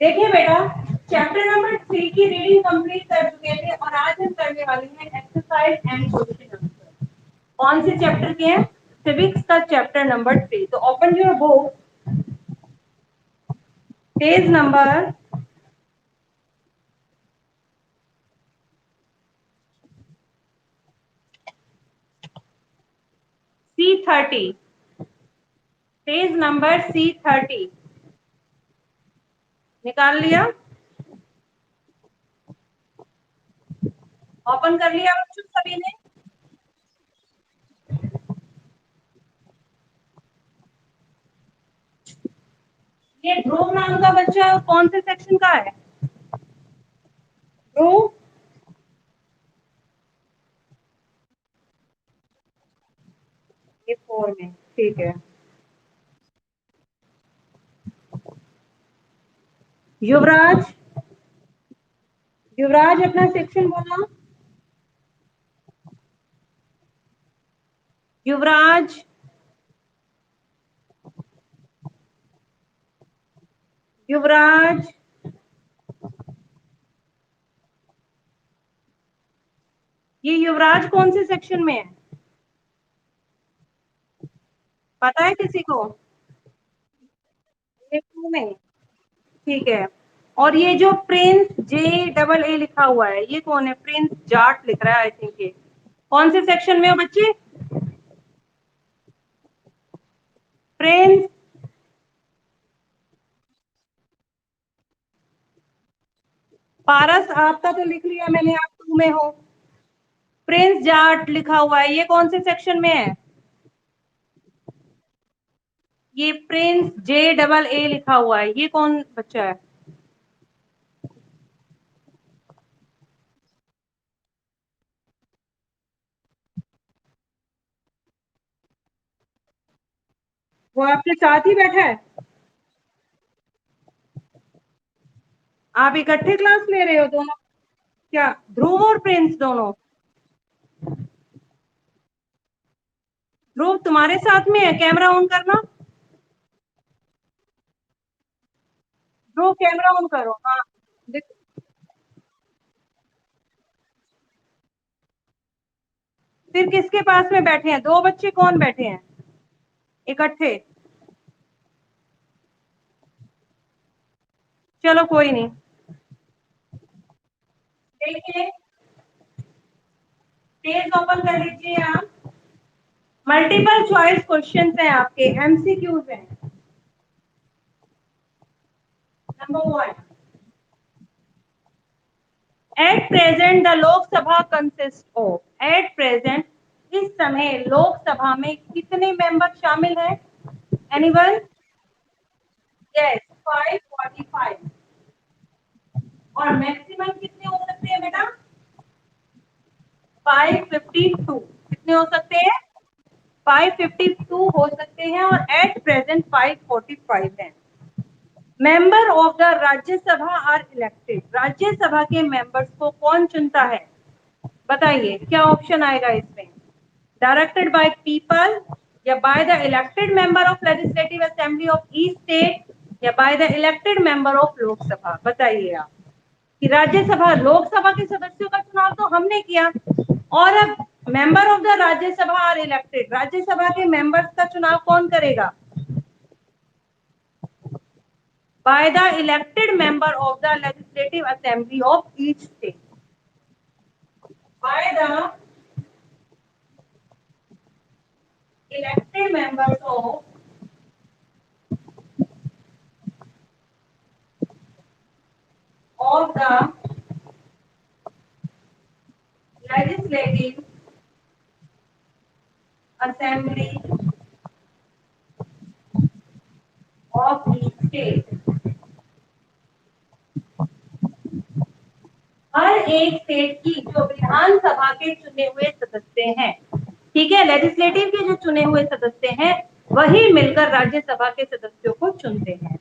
देखिए बेटा, chapter number 3 की रीडिंग कंप्लीट कर चुके थे और आज हम करने वाले हैं एक्सरसाइज एंड क्वेश्चन आंसर। कौन से चैप्टर के हैं? सिविक्स का चैप्टर नंबर 3। तो open your book, page number C30, page number C30 निकाल लिया? ओपन कर लिया बच्चों सभी ने? ये ध्रुव नाम का बच्चा कौन से सेक्शन का है? ध्रुव, ये 4 में, ठीक है। युवराज, युवराज अपना सेक्शन बोला। युवराज, युवराज, ये युवराज कौन से सेक्शन में है? पता है किसी को? ये 2 में, ठीक है। और ये जो प्रिंस JEE लिखा हुआ है, ये कौन है? प्रिंस जाट लिख रहा है, आई थिंक। ये कौन से सेक्शन में हो बच्चे? प्रिंस, पारस आपका तो लिख लिया मैंने, आप 2 में हो। प्रिंस जाट लिखा हुआ है, ये कौन से सेक्शन में है? ये प्रिंस JEE लिखा हुआ है, ये कौन बच्चा है? वो आपके साथ ही बैठा है? आप इकट्ठे क्लास ले रहे हो दोनों? क्या ध्रुव और प्रिंस दोनों? ध्रुव तुम्हारे साथ में है? कैमरा ऑन करना। ध्रुव कैमरा ऑन करो, हाँ। फिर किसके पास में बैठे हैं? 2 बच्चे कौन बैठे हैं इकट्ठे? चलो कोई नहीं। देखिए, पेज ओपन कर लीजिए आप। मल्टीपल चॉइस क्वेश्चन हैं आपके, MCQs हैं। Number 1, at present the Lok Sabha consist of. At present, इस समय लोकसभा में कितने मेंबर शामिल हैं? एनीवन? यस, 545। और मैक्सिमम कितने हो सकते हैं बेटा? 552। कितने हो सकते हैं? 552 हो सकते हैं, और एट प्रेजेंट 545 हैं। Member of the Rajya Sabha are elected. Rajya Sabha के मेंबर्स को कौन चुनता है? बताइए क्या ऑप्शन आएगा इसमें? डायरेक्टेड बाय पीपल, या by the elected member of legislative assembly of each state, या by the elected member of Lok Sabha. बताइए आप कि राज्यसभा, लोकसभा के सदस्यों का चुनाव तो हमने किया, और अब member of the Rajya Sabha are elected, Rajya Sabha के मेंबर्स का चुनाव कौन करेगा? By the elected member of the legislative assembly of each state. By the elected members of the legislative assembly of each state. हर एक स्टेट की जो विधानसभा के चुने हुए सदस्य हैं, ठीक है, लेजिस्लेटिव के जो चुने हुए सदस्य हैं, वही मिलकर राज्यसभा के सदस्यों को चुनते हैं।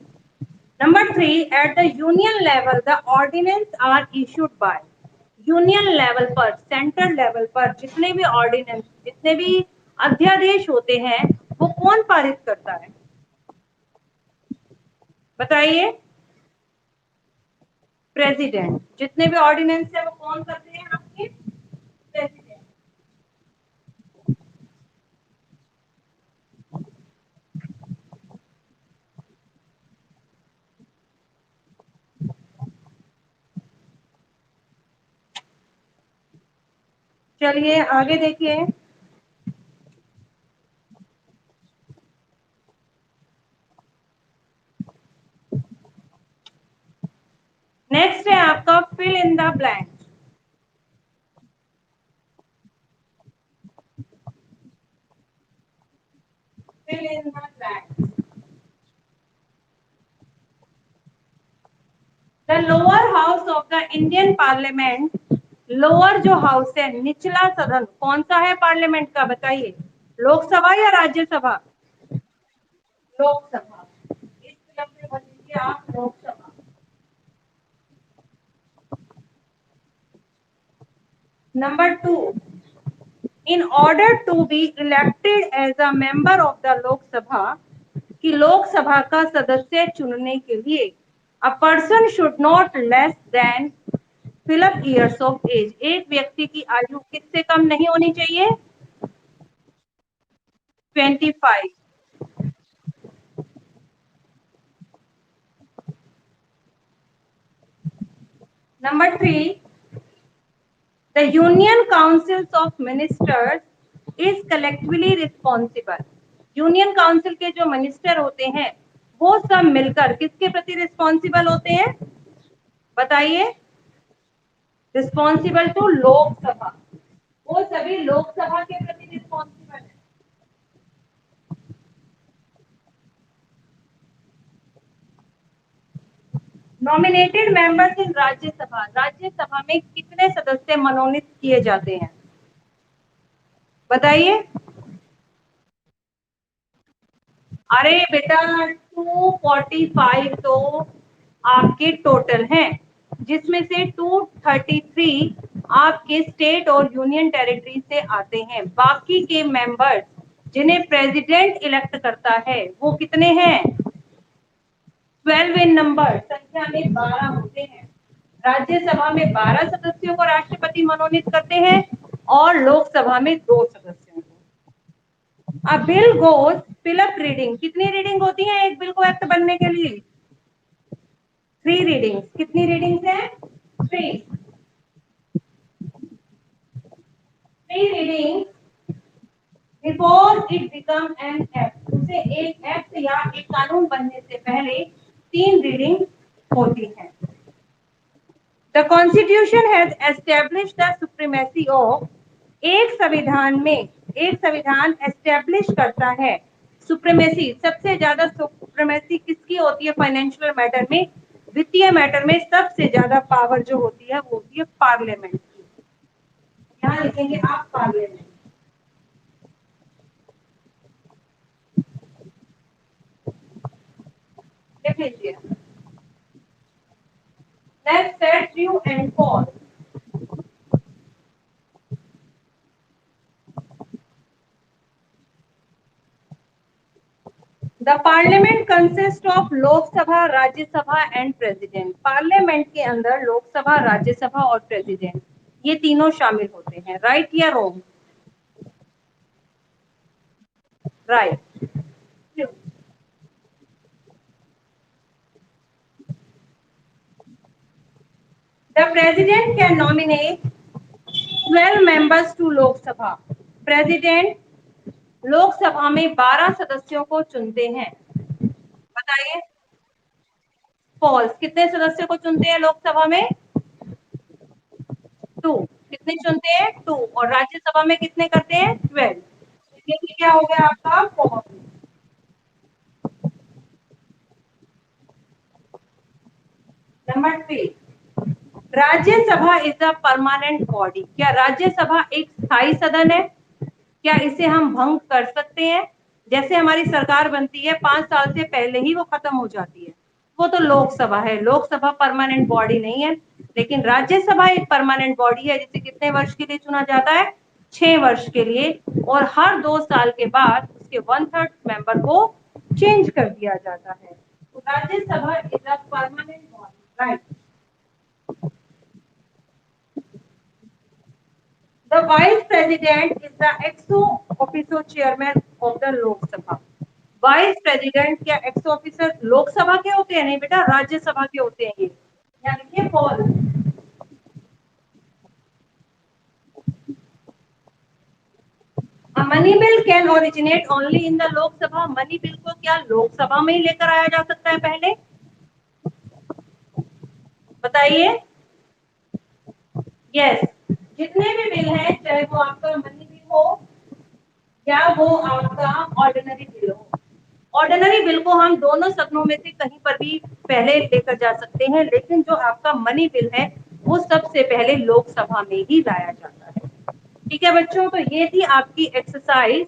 Number 3, at the union level the ordinance are issued by. Union level पर, सेंट्रल लेवल पर जितने भी ऑर्डिनेंस, जितने भी अध्यादेश होते हैं, वो कौन पारित करता है? बताइए। प्रेसिडेंट। जितने भी ऑर्डिनेंस है वो कौन करते हैं? आपके प्रेसिडेंट। चलिए आगे देखिए। नेक्स्ट है आपका fill in the blank. Fill in the blank. The lower house of the Indian parliament. Lower जो हाउस है, निचला सदन कौन सा है पार्लियामेंट का? बताइए, लोकसभा या राज्यसभा? लोकसभा। इस तरफ से बन लीजिए आप Lok Sabha. Number 2, in order to be elected as a member of the Lok Sabha, कि लोकसभा का सदस्य चुनने के लिए a person should not less than 12 years of age, एक व्यक्ति की आयु किससे कम नहीं होनी चाहिए? 25। Number 3, the union councils of ministers is collectively responsible। Union council के जो मिनिस्टर होते हैं वो सब मिलकर किसके प्रति रिस्पॉन्सिबल होते हैं? बताइए। Responsible to Lok Sabha. वो सभी लोकसभा के प्रति रिस्पॉन्सिबल है। Nominated members in Rajya Sabha. Rajya Sabha में कितने सदस्य मनोनीत किए जाते हैं? बताइए। अरे बेटा 245 तो आपके टोटल हैं, जिसमें से 233 आपके स्टेट और यूनियन टेरिटरी से आते हैं। बाकी के मेंबर्स जिन्हें प्रेसिडेंट इलेक्ट करता है वो कितने हैं? 12 इन नंबर, संख्या में 12 होते हैं। राज्यसभा में 12 सदस्यों को राष्ट्रपति मनोनीत करते हैं और लोकसभा में 2 सदस्यों को। अब bill goes fill up reading. कितनी रीडिंग होती है एक बिल को एक्ट बनने के लिए? 3 रीडिंग। कितनी रीडिंग्स है? 3। 3 reading before it become an act. उसे एक एक्ट या एक कानून बनने से पहले 3 रीडिंग होती है। The constitution has establish the supremacy of. एक संविधान एस्टेब्लिश करता है सुप्रीमेसी। सबसे ज्यादा सुप्रीमेसी किसकी होती है फाइनेंशियल मैटर में? वित्तीय मैटर में सबसे ज्यादा पावर जो होती है वो होती है पार्लियामेंट की। यहाँ लिखेंगे आप पार्लियामेंट। लिख लीजिए। नेक्स्ट है true and false. The parliament consist of Lok Sabha, Rajya Sabha and president. Parliament के अंदर लोकसभा, राज्यसभा और प्रेसिडेंट ये तीनों शामिल होते हैं। राइट या wrong? Right. The president can nominate 12 members to Lok Sabha. President Lok Sabha में 12 सदस्यों को चुनते हैं। बताइए। फॉल्स। कितने सदस्यों को चुनते हैं लोकसभा में? 2। कितने चुनते हैं? 2। और राज्यसभा में कितने करते हैं? 12। ये क्या हो गया आपका? False. Number 3, Rajya Sabha is a permanent body. क्या राज्यसभा एक स्थायी सदन है? क्या इसे हम भंग कर सकते हैं? जैसे हमारी सरकार बनती है 5 साल से पहले ही वो खत्म हो जाती है, वो तो लोकसभा है। लोकसभा परमानेंट बॉडी नहीं है, लेकिन राज्यसभा एक परमानेंट बॉडी है जिसे कितने वर्ष के लिए चुना जाता है? 6 वर्ष के लिए। और हर 2 साल के बाद उसके 1/3 मेंबर को चेंज कर दिया जाता है। तो Rajya Sabha is a permanent body. Right. The vice president is the ex officio chairman of the Lok Sabha. Vice president क्या एक्स ऑफिसर लोकसभा के होते हैं? नहीं बेटा, राज्यसभा के होते हैं ये। यहाँ लिखिए Paul. Money bill can originate only in the Lok Sabha. Money bill को क्या लोकसभा में ही लेकर आया जा सकता है? पहले बताइए। यस, जितने भी बिल हैं, चाहे वो आपका मनी बिल हो या वो आपका ऑर्डिनरी बिल हो, ऑर्डिनरी बिल को हम दोनों सदनों में से कहीं पर भी पहले लेकर जा सकते हैं, लेकिन जो आपका मनी बिल है वो सबसे पहले लोकसभा में ही लाया जाता है। ठीक है बच्चों, तो ये थी आपकी एक्सरसाइज।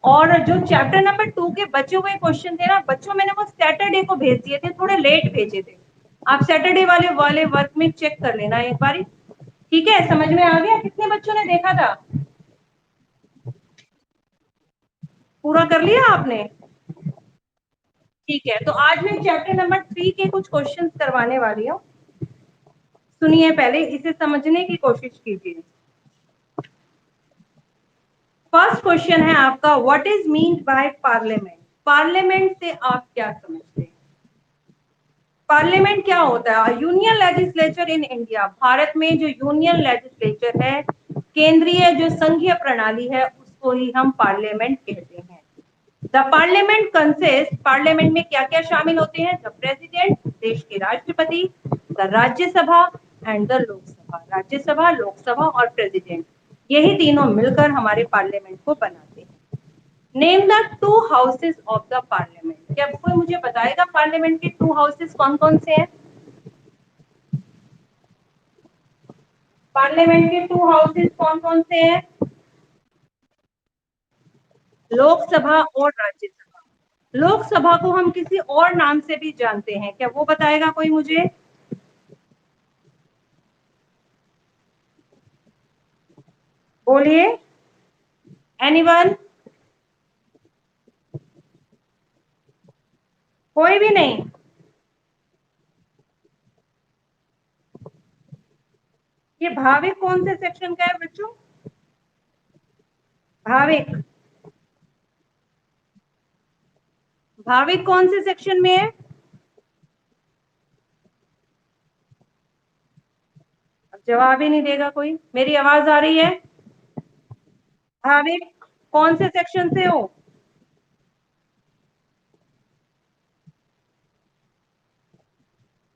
और जो चैप्टर नंबर 2 के बचे हुए क्वेश्चन थे ना बच्चों, मैंने वो सैटरडे को भेज दिए थे, थोड़े लेट भेजे थे। आप सैटरडे वाले वर्क में चेक कर लेना एक बारी। ठीक है, समझ में आ गया? कितने बच्चों ने देखा था? पूरा कर लिया आपने? ठीक है, तो आज मैं चैप्टर नंबर 3 के कुछ क्वेश्चंस करवाने वाली हूँ। सुनिए, पहले इसे समझने की कोशिश कीजिए। फर्स्ट क्वेश्चन है आपका, what is mean by parliament? Parliament से आप क्या समझते हैं? पार्लियामेंट क्या होता है? Union legislature in India. Bharat में जो यूनियन लेजिस्लेचर है, केंद्रीय जो संघीय प्रणाली है, उसको ही हम पार्लियामेंट कहते हैं। द पार्लियामेंट कंसिस्ट, पार्लियामेंट में क्या क्या शामिल होते हैं? द प्रेसिडेंट, देश के राष्ट्रपति, the Rajya Sabha and the Lok Sabha. Rajya Sabha, Lok Sabha और प्रेसिडेंट, यही तीनों मिलकर हमारे पार्लियामेंट को बनाते हैं। Name the two houses of the parliament. क्या कोई मुझे बताएगा पार्लियामेंट के टू हाउसेस कौन कौन से हैं? पार्लियामेंट के टू हाउसेस कौन कौन से हैं? लोकसभा और राज्यसभा। लोकसभा को हम किसी और नाम से भी जानते हैं, क्या वो बताएगा कोई मुझे? बोलिए, एनीवन? कोई भी नहीं? ये भाविक कौन से सेक्शन का है बच्चों? भाविक, भाविक कौन से सेक्शन में है? अब जवाब ही नहीं देगा कोई। मेरी आवाज आ रही है? भाविक कौन से सेक्शन से हो?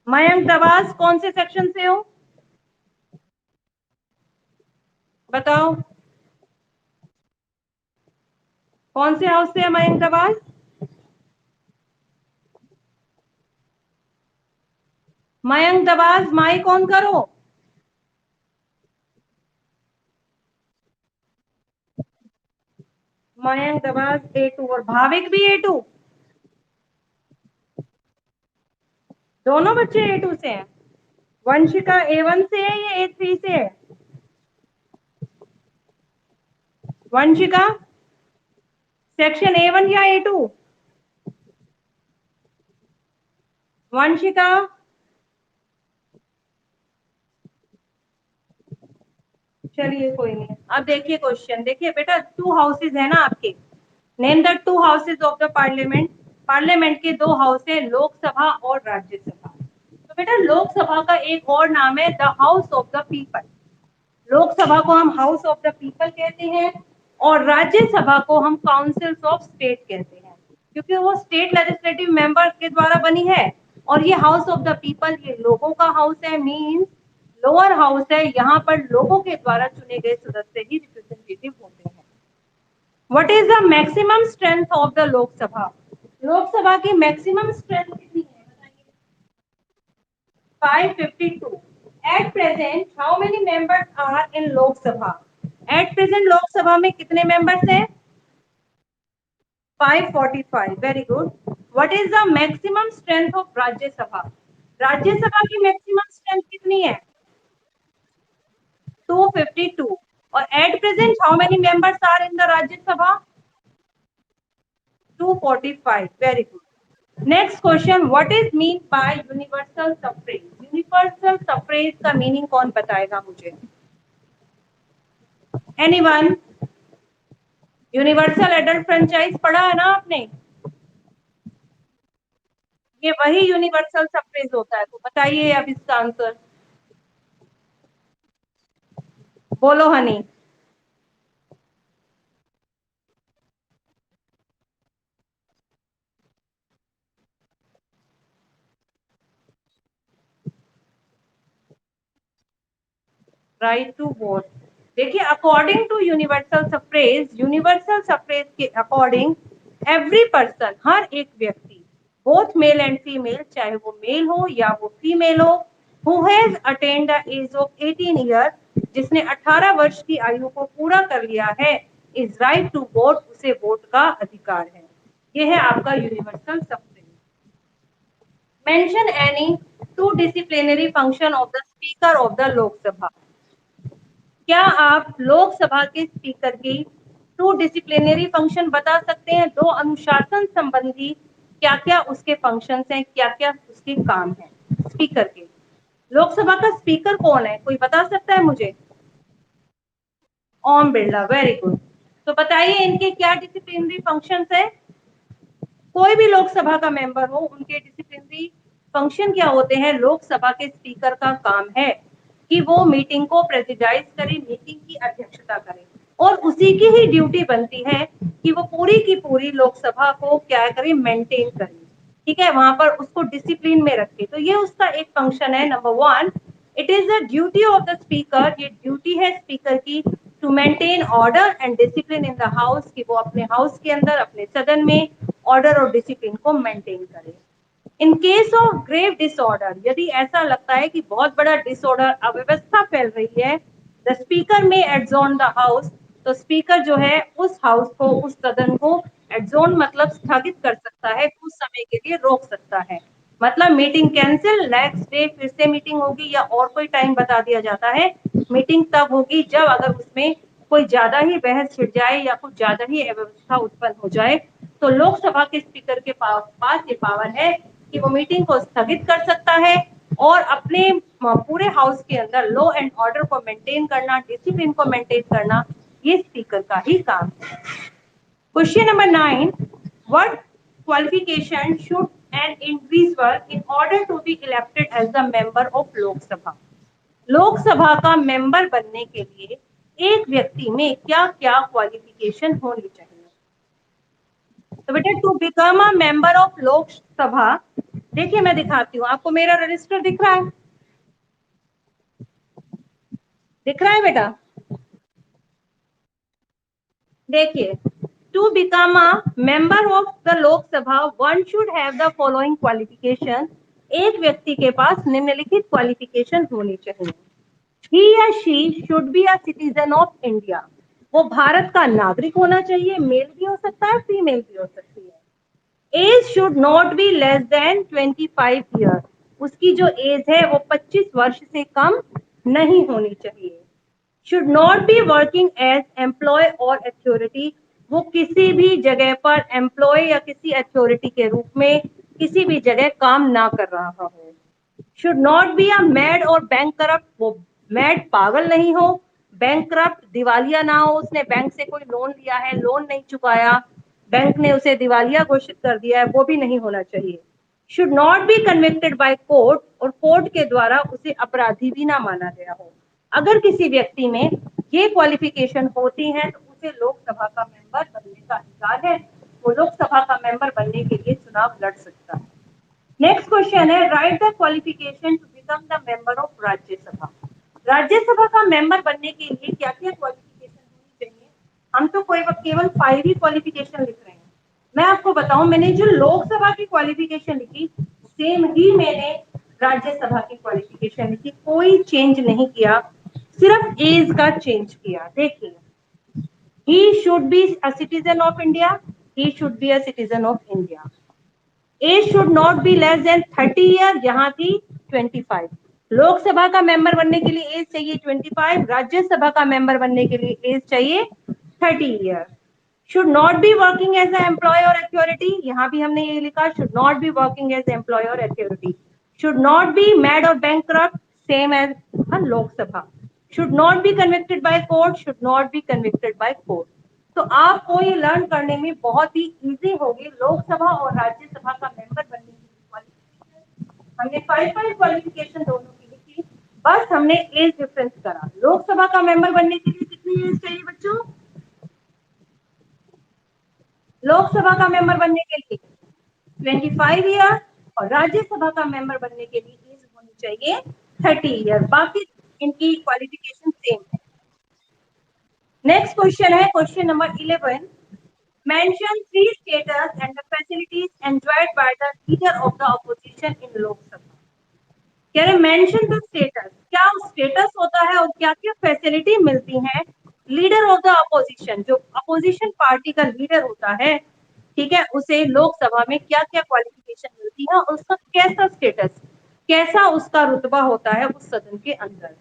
मयंक दवास कौन से सेक्शन से हो? बताओ, कौन से हाउस से है मयंक दवास? मयंक दवास माइक ऑन करो। मयंक दवास A2 और भाविक भी A2? दोनों बच्चे A2 से हैं। वंशिका A1 से है या A3 से है? वंशिका सेक्शन A1 या A2? वंशिका, चलिए कोई नहीं। अब देखिए क्वेश्चन, देखिए बेटा, टू हाउसेज है ना आपके। Name the two houses of the parliament. Parliament के दो हाउस है, लोकसभा और राज्यसभा। तो बेटा लोकसभा का एक और नाम है the house of the people. Lok Sabha को हम हाउस ऑफ द पीपल कहते हैं और राज्यसभा को हम काउंसिल्स ऑफ स्टेट कहते हैं, क्योंकि वो स्टेट लेजिस्लेटिव मेंबर के द्वारा बनी है। और ये हाउस ऑफ द पीपल ये लोगों का हाउस है, मींस लोअर हाउस है। यहाँ पर लोगों के द्वारा चुने गए सदस्य ही रिप्रेजेंटेटिव होते हैं। What is the maximum strength of the Lok Sabha? Lok Sabha की मैक्सिमम स्ट्रेंथ कितनी है बताइए? 552. At present, how many members are in Lok Sabha? At present, लोक सभा में कितने मेंबर्स हैं? 545. Very good. What is the maximum strength of Rajya Sabha? Rajya Sabha की मैक्सिमम स्ट्रेंथ कितनी है? 252. और at present, how many members are in the Rajya Sabha? 245. Very good. Next question, what is mean by universal suffrage? Universal suffrage का meaning कौन बताएगा मुझे? Anyone? Universal adult franchise पढ़ा है ना आपने? ये वही यूनिवर्सल सफ्रेज होता है, तो बताइए अब इसका आंसर। बोलो हनी। Right to vote. देखिए, अकॉर्डिंग टू यूनिवर्सल सफ्रेज के अकॉर्डिंग एवरी पर्सन, हर एक व्यक्ति, बोथ मेल एंड फीमेल, चाहे वो मेल हो या वो फीमेल हो, who has attend the age of 18 year, जिसने 18 वर्ष की आयु को पूरा कर लिया है, इज राइट टू वोट, उसे वोट का अधिकार है। ये है आपका universal suffrage. Mention any two disciplinary function of the speaker of the Lok Sabha. क्या आप लोकसभा के स्पीकर की टू डिसिप्लिनरी फंक्शन बता सकते हैं? दो अनुशासन संबंधी क्या क्या उसके फंक्शंस हैं, क्या क्या उसके काम हैं स्पीकर के? लोकसभा का स्पीकर कौन है, कोई बता सकता है मुझे? Om Birla, very good. तो बताइए इनके क्या डिसिप्लिनरी फंक्शंस है? कोई भी लोकसभा का मेंबर हो, उनके डिसिप्लिनरी फंक्शन क्या होते हैं? लोकसभा के स्पीकर का काम है कि वो मीटिंग को प्रेसिडाइज करे, मीटिंग की अध्यक्षता करे, और उसी की ही ड्यूटी बनती है कि वो पूरी की पूरी लोकसभा को क्या करे, मेंटेन करे, ठीक है, वहां पर उसको डिसिप्लिन में रखे। तो ये उसका एक फंक्शन है, number one. It is the duty of the speaker, ये ड्यूटी है स्पीकर की, to maintain order and discipline in the house, कि वो अपने हाउस के अंदर, अपने सदन में ऑर्डर और डिसिप्लिन को मेंटेन करे। In case of grave disorder, यदि ऐसा लगता है कि बहुत बड़ा डिसऑर्डर, अव्यवस्था फैल रही है, द स्पीकर में एडजॉर्न द हाउस, तो स्पीकर जो है उस हाउस को, उस सदन को एडजॉर्न मतलब स्थगित कर सकता है, कुछ समय के लिए रोक सकता है। मतलब मीटिंग कैंसिल, नेक्स्ट डे फिर से मीटिंग होगी, या और कोई टाइम बता दिया जाता है। मीटिंग तब होगी जब अगर उसमें कोई ज्यादा ही बहस छिड़ जाए या कुछ ज्यादा ही अव्यवस्था उत्पन्न हो जाए, तो लोकसभा के स्पीकर के पास ये पावर है कि वो मीटिंग को स्थगित कर सकता है, और अपने पूरे हाउस के अंदर लॉ एंड ऑर्डर को मेंटेन करना, डिसिप्लिन को मेंटेन करना, ये स्पीकर का ही काम है। Question number 9, what qualification should an individual in order to be elected as the member of Lok Sabha? Lok Sabha का मेंबर बनने के लिए एक व्यक्ति में क्या क्या क्वालिफिकेशन होनी चाहिए? तो बेटा, to become a member of Lok Sabha, देखिए मैं दिखाती हूँ आपको, मेरा रजिस्टर दिख रहा है? दिख रहा है बेटा? देखिए, to become a member of the Lok Sabha one should have the following qualification. एक व्यक्ति के पास निम्नलिखित क्वालिफिकेशन होनी चाहिए। ही या she should be a citizen of India, वो भारत का नागरिक होना चाहिए, मेल भी हो सकता है, फीमेल भी हो सकती है। Age should not be less than 25 year, उसकी जो एज है वो 25 वर्ष से कम नहीं होनी चाहिए। Should not be working as employ और अथॉरिटी, वो किसी भी जगह पर एम्प्लॉय या किसी अथॉरिटी के रूप में किसी भी जगह काम ना कर रहा हो। Should not be a mad और बैंक करप्ट, वो मैड पागल नहीं हो, बैंक करप्ट दिवालिया ना हो, उसने बैंक से कोई लोन लिया है, लोन नहीं चुकाया, बैंक ने उसे दिवालिया घोषित कर दिया है, वो भी नहीं होना चाहिए। Should not B convicted by court, और कोर्ट के द्वारा उसे अपराधी भी ना माना गया हो। अगर किसी व्यक्ति में ये क्वालिफिकेशन होती है तो उसे लोकसभा का मेंबर बनने का अधिकार है, वो लोकसभा का मेंबर बनने के लिए चुनाव लड़ सकता है। नेक्स्ट क्वेश्चन है, right the qualification to become the member of Rajya Sabha. Rajya Sabha का मेंबर बनने के लिए क्या क्या क्वालिफिकेशन होनी चाहिए? हम तो कोई केवल 5 ही क्वालिफिकेशन लिख रहे हैं। मैं आपको बताऊं, मैंने जो लोकसभा की क्वालिफिकेशन लिखी, सेम ही मैंने राज्यसभा की क्वालिफिकेशन लिखी, कोई चेंज नहीं किया, सिर्फ एज का चेंज किया। देखिए, he should be a citizen of India, he should be a citizen of India. Age should not be less than 30 year, यहाँ थी 25। लोकसभा का मेंबर बनने के लिए एज चाहिए 25, राज्यसभा का मेंबर बनने के लिए एज चाहिए 30 year. Should not be working as employ और अथॉरिटी, यहाँ भी हमने ये लिखा, should not be working as employ और authority. Should not be mad और bankrupt, same as Lok Sabha. should not be convicted by court, should not be convicted by court. तो आपको ये लर्न करने में बहुत ही इजी होगी लोकसभा और राज्यसभा का मेंबर बनने की क्वालिफिकेशन। हमने 5 क्वालिफिकेशन दोनों की लिखी, बस हमने एज डिफरेंस करा। लोकसभा का मेंबर बनने के लिए कितनी एज चाहिए बच्चों? लोकसभा का मेंबर बनने के लिए 25 ईयर और राज्यसभा का मेंबर बनने के लिए एज होनी चाहिए 30 ईयर। बाकी इनकी क्वालिफिकेशन सेम है। नेक्स्ट क्वेश्चन है question number 11। Mention 3 status and the facilities enjoyed by the leader of the opposition इन लोकसभा। कह रहे मेंशन द स्टेटस, क्या स्टेटस होता है और क्या क्या फैसिलिटी मिलती है लीडर ऑफ द अपोजिशन, जो अपोजिशन पार्टी का लीडर होता है, ठीक है, उसे लोकसभा में क्या क्या क्वालिफिकेशन मिलती है और उसका कैसा स्टेटस, कैसा उसका रुतबा होता है उस सदन के अंदर।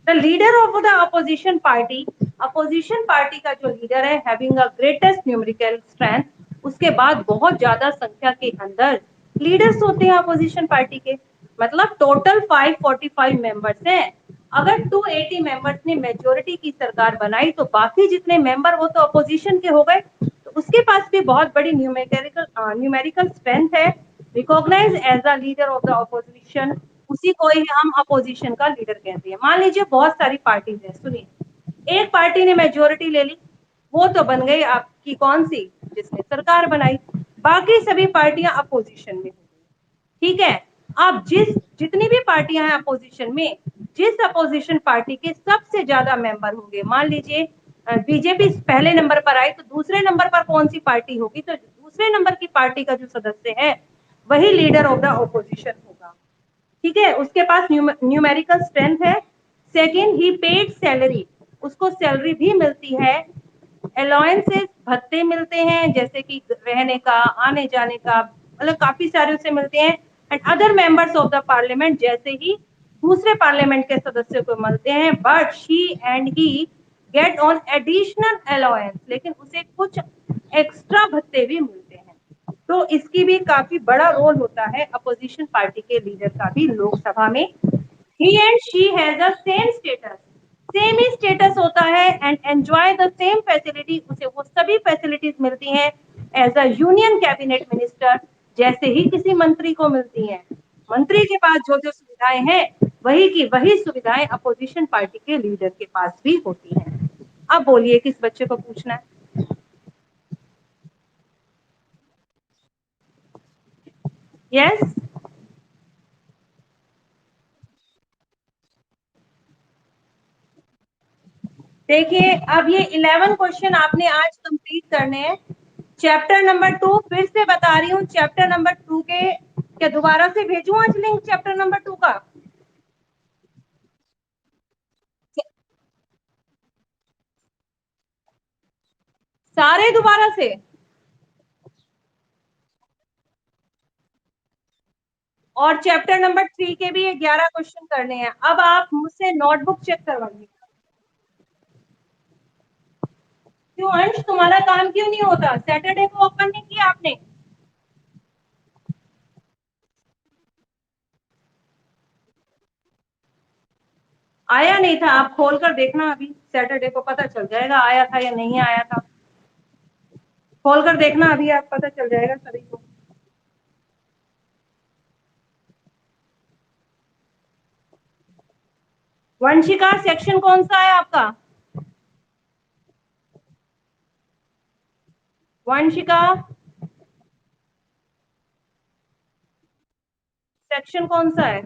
The leader of the opposition party का जो लीडर है having a greatest numerical strength, उसके बाद बहुत ज्यादा संख्या के अंदर लीडर्स होते हैं अपोजिशन पार्टी के। मतलब टोटल 545 मेंबर्स हैं। अगर 280 मेंबर्स ने मेजोरिटी की सरकार बनाई तो बाकी जितने मेंबर वो तो अपोजिशन के हो गए, तो उसके पास भी बहुत बड़ी न्यूमेरिकल स्ट्रेंथ है, recognise as a leader of the opposition, उसी को ही हम अपोजिशन का लीडर कहते हैं। मान लीजिए बहुत सारी पार्टीज हैं, सुनिए, एक पार्टी ने मेजोरिटी ले ली, वो तो बन गई आपकी कौन सी, जिसने सरकार बनाई, बाकी सभी पार्टियां अपोजिशन में, ठीक है। अब जितनी भी पार्टियां हैं अपोजिशन में, जिस अपोजिशन पार्टी के सबसे ज्यादा मेंबर होंगे, मान लीजिए बीजेपी पहले नंबर पर आई तो दूसरे नंबर पर कौन सी पार्टी होगी, तो दूसरे नंबर की पार्टी का जो सदस्य है वही लीडर ऑफ द ऑपोजिशन होगा, ठीक है। उसके पास न्यूमेरिकल स्ट्रेंथ है। सेकेंड, ही पेड सैलरी, उसको सैलरी भी मिलती है। अलाउंसेस, भत्ते मिलते हैं, जैसे कि रहने का, आने जाने का, मतलब काफी सारे उसे मिलते हैं। And other members of the parliament, जैसे ही दूसरे पार्लियामेंट के सदस्यों को मिलते हैं। But she and he get on additional allowance, लेकिन उसे कुछ एक्स्ट्रा भत्ते भी मिलते हैं। तो इसकी भी काफी बड़ा रोल होता है अपोजिशन पार्टी के लीडर का भी लोकसभा में। he and she has the same status, same ही स्टेटस होता है and enjoy the same facility, उसे वो सभी फैसिलिटीज मिलती हैं as a union cabinet minister, जैसे ही किसी मंत्री को मिलती हैं। मंत्री के पास जो जो सुविधाएं हैं वही की वही सुविधाएं अपोजिशन पार्टी के लीडर के पास भी होती हैं। अब बोलिए किस बच्चे को पूछना है? Yes yes? देखिए अब ये 11 क्वेश्चन आपने आज कंप्लीट करने हैं। चैप्टर नंबर 2 फिर से बता रही हूँ, चैप्टर नंबर 2 के क्या दोबारा से भेजूं आज लिंक चैप्टर नंबर 2 का? सारे दोबारा से? और चैप्टर नंबर 3 के भी ये 11 क्वेश्चन करने हैं। अब आप मुझसे नोटबुक चेक करवाइए। क्यों अंश, तुम्हारा काम क्यों नहीं होता? सैटरडे को ओपन नहीं किया आपने? आया नहीं था? आप खोल कर देखना, अभी सैटरडे को पता चल जाएगा आया था या नहीं आया था। खोल कर देखना, अभी आप पता चल जाएगा सभी को। वंशिका, सेक्शन कौन सा है आपका? वंशिका, सेक्शन कौन सा है?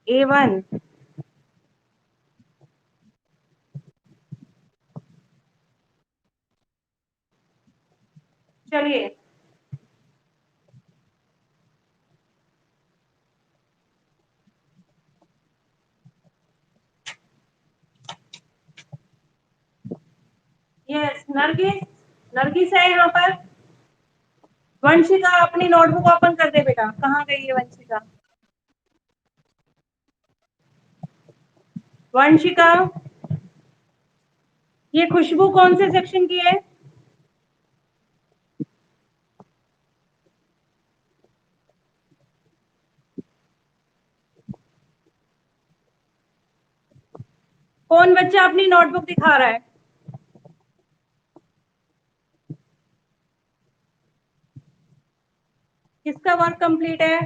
A1। चलिए, यस नरगिस, नरगिस है यहाँ पर। वंशिका अपनी नोटबुक ओपन कर दे बेटा, कहाँ गई है वंशिका? वंशिका, ये खुशबू कौन से सेक्शन की है? कौन बच्चा अपनी नोटबुक दिखा रहा है? किसका वर्क कंप्लीट है?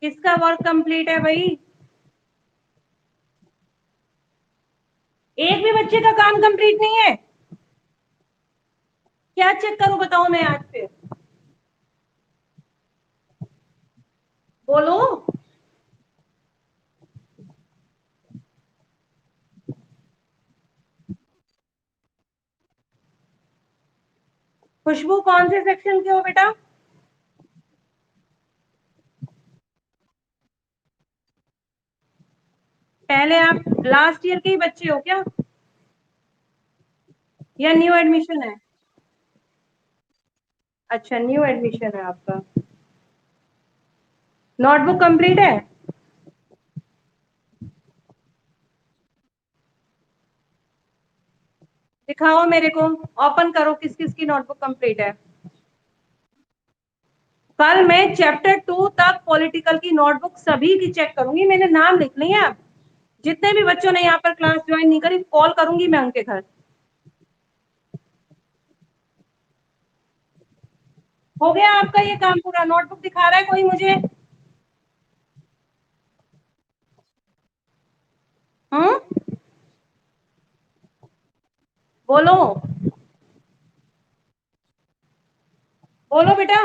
किसका वर्क कंप्लीट है भाई? एक भी बच्चे का काम कंप्लीट नहीं है? क्या चेक करूं बताओ मैं आज से? बोलो। खुशबू कौन से सेक्शन के हो बेटा? पहले आप लास्ट ईयर के ही बच्चे हो क्या, या न्यू एडमिशन है? अच्छा, न्यू एडमिशन है आपका। नोटबुक कंप्लीट है? दिखाओ मेरे को। ओपन करो, किस किस की नोटबुक कंप्लीट है। कल मैं चैप्टर 2 तक पॉलिटिकल की नोटबुक सभी की चेक करूंगी। मैंने नाम लिख लिए हैं। अब जितने भी बच्चों ने यहाँ पर क्लास ज्वाइन नहीं करी, कॉल करूंगी मैं उनके घर। हो गया आपका ये काम पूरा? नोटबुक दिखा रहा है कोई मुझे? हम्म, बोलो। बोलो बेटा।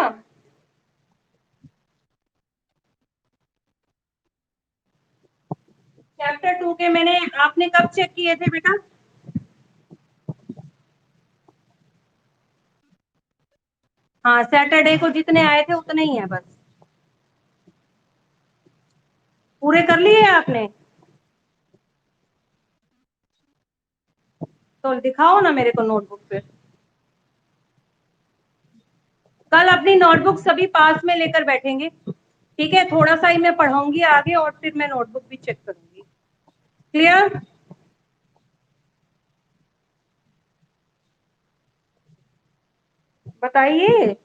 चैप्टर 2 के मैंने, आपने कब चेक किए थे बेटा? हाँ, सैटरडे को जितने आए थे उतने ही है बस। पूरे कर लिए आपने? तो दिखाओ ना मेरे को नोटबुक पे। कल अपनी नोटबुक सभी पास में लेकर बैठेंगे, ठीक है? थोड़ा सा ही मैं पढ़ाऊंगी आगे और फिर मैं नोटबुक भी चेक करूंगी। क्लियर? बताइए।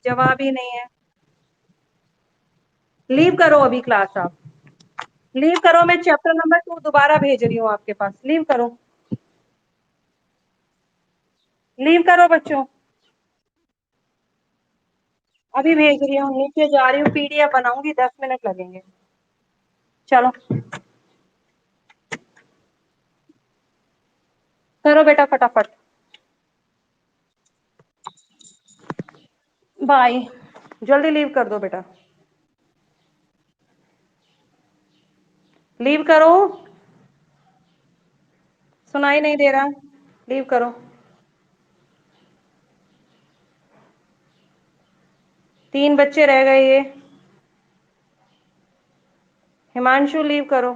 जवाब ही नहीं है। लीव करो अभी क्लास आप। लीव करो, मैं चैप्टर नंबर 2 दोबारा भेज रही हूँ आपके पास। लीव करो। लीव करो बच्चों। अभी भेज रही हूँ, नीचे जा रही हूँ, पीडीएफ बनाऊंगी, 10 मिनट लगेंगे। चलो करो बेटा फटाफट। बाय। जल्दी लीव कर दो बेटा। लीव करो। सुनाई नहीं दे रहा? लीव करो। 3 बच्चे रह गए ये। हिमांशु लीव करो।